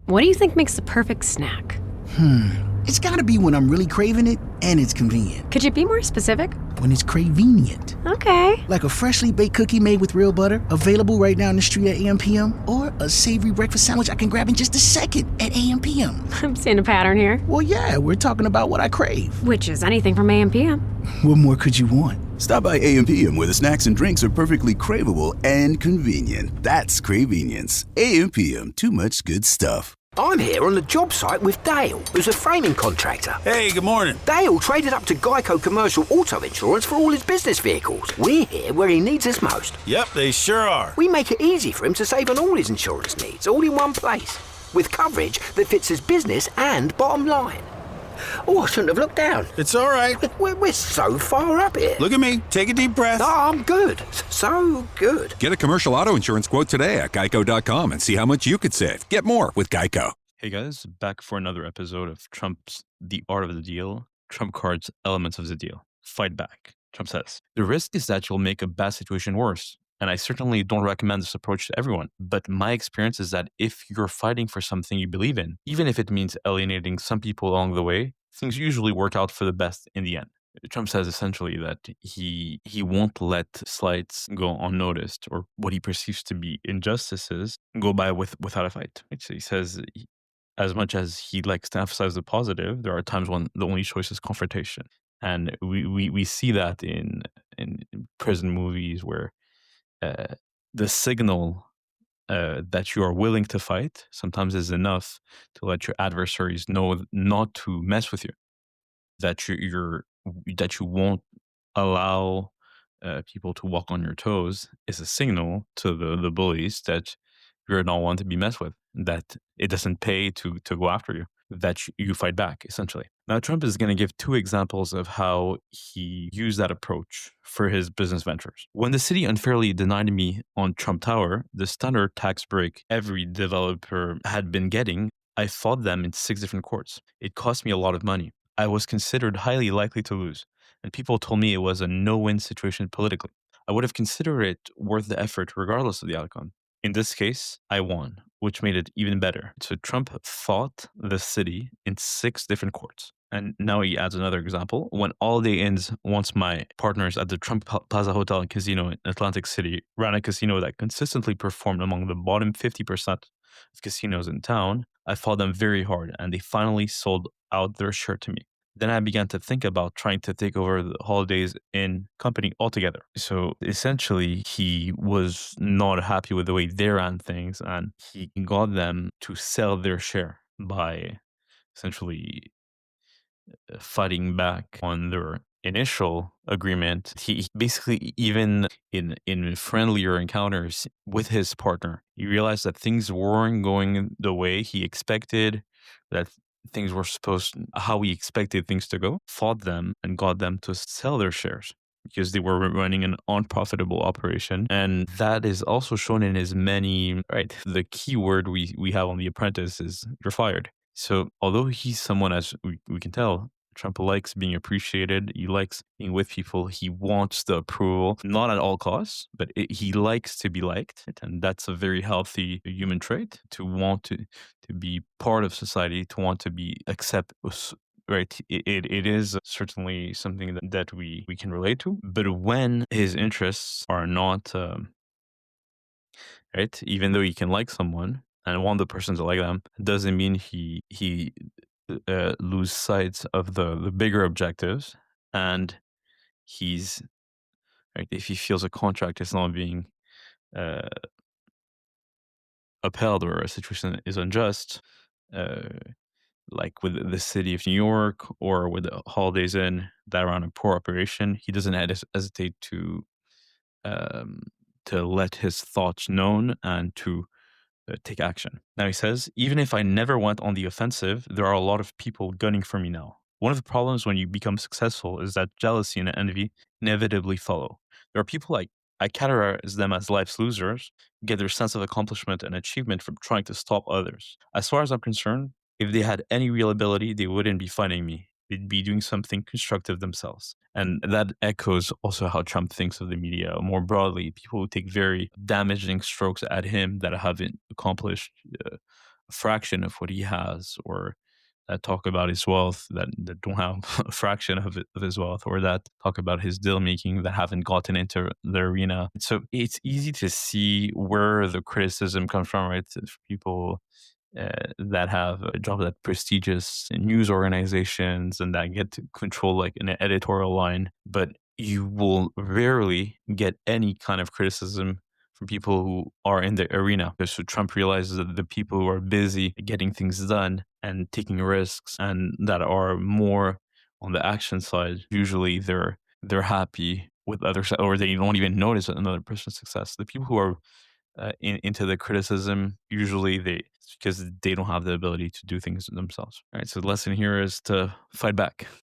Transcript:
What do you think makes the perfect snack? It's gotta be when I'm really craving it and it's convenient. Could you be more specific? When it's cravenient. Okay. Like a freshly baked cookie made with real butter, available right now in the street at AM/PM, or a savory breakfast sandwich I can grab in just a second at AM/PM. I'm seeing a pattern here. Well, yeah, we're talking about what I crave. Which is anything from AM/PM. What more could you want? Stop by AM/PM where the snacks and drinks are perfectly craveable and convenient. That's Cravenience. AM/PM, too much good stuff. I'm here on the job site with Dale, who's a framing contractor. Hey, good morning. Dale traded up to Geico Commercial Auto Insurance for all his business vehicles. We're here where he needs us most. Yep, they sure are. We make it easy for him to save on all his insurance needs, all in one place, with coverage that fits his business and bottom line. Oh, I shouldn't have looked down. It's all right. We're so far up here. Look at me. Take a deep breath. Oh, I'm good. So good. Get a commercial auto insurance quote today at geico.com and see how much you could save. Get more with Geico. Hey guys, back for another episode of Trump's The Art of the Deal, Trump cards, Elements of the Deal. Fight back. Trump says, the risk is that you'll make a bad situation worse. And I certainly don't recommend this approach to everyone. But my experience is that if you're fighting for something you believe in, even if it means alienating some people along the way, things usually work out for the best in the end. Trump says essentially that he won't let slights go unnoticed or what he perceives to be injustices go by without a fight. So he says, as much as he likes to emphasize the positive, there are times when the only choice is confrontation. And we see that in prison movies where the signal that you are willing to fight sometimes is enough to let your adversaries know not to mess with you, that you won't allow people to walk on your toes is a signal to the bullies that you're not one to be messed with, that it doesn't pay to go after you, that you fight back, essentially. Now, Trump is going to give two examples of how he used that approach for his business ventures. When the city unfairly denied me on Trump Tower the standard tax break every developer had been getting, I fought them in 6 different courts. It cost me a lot of money. I was considered highly likely to lose, and people told me it was a no-win situation politically. I would have considered it worth the effort regardless of the outcome. In this case, I won, which made it even better. So Trump fought the city in 6 different courts. And now he adds another example. When all day ends, once my partners at the Trump Plaza Hotel and Casino in Atlantic City ran a casino that consistently performed among the bottom 50% of casinos in town, I fought them very hard, and they finally sold out their share to me. Then I began to think about trying to take over the Holidays Inn company altogether. So essentially, he was not happy with the way they ran things, and he got them to sell their share by essentially fighting back on their initial agreement. He basically, even in friendlier encounters with his partner, he realized that things weren't going the way he expected, that things were how he expected things to go, fought them and got them to sell their shares because they were running an unprofitable operation. And that is also shown in his many, right? The key word we have on The Apprentice is you're fired. So although he's someone, as we can tell, Trump likes being appreciated. He likes being with people. He wants the approval, not at all costs, but he likes to be liked. And that's a very healthy human trait, to want to be part of society, to want to be accepted. Right. It is certainly something that we can relate to. But when his interests are not, right, even though he can like someone and want the person to like them, doesn't mean he lose sight of the bigger objectives. And he's right, if he feels a contract is not being upheld, or a situation is unjust, like with the city of New York or with the Holidays Inn that ran a poor operation, he doesn't hesitate to let his thoughts known and to take action. Now he says, even if I never went on the offensive, there are a lot of people gunning for me now. One of the problems when you become successful is that jealousy and envy inevitably follow. There are people I categorize them as life's losers, get their sense of accomplishment and achievement from trying to stop others. As far as I'm concerned, if they had any real ability, they wouldn't be fighting me. They'd be doing something constructive themselves. And that echoes also how Trump thinks of the media more broadly. People who take very damaging strokes at him that haven't accomplished a fraction of what he has, or that talk about his wealth that don't have a fraction of his wealth, or that talk about his deal making that haven't gotten into the arena. So it's easy to see where the criticism comes from, right? People that have a job at prestigious news organizations and that get to control like an editorial line, but you will rarely get any kind of criticism from people who are in the arena. So Trump realizes that the people who are busy getting things done and taking risks and that are more on the action side, usually they're happy with others, or they don't even notice another person's success. The people who are into the criticism, usually it's because they don't have the ability to do things themselves. All right. So the lesson here is to fight back.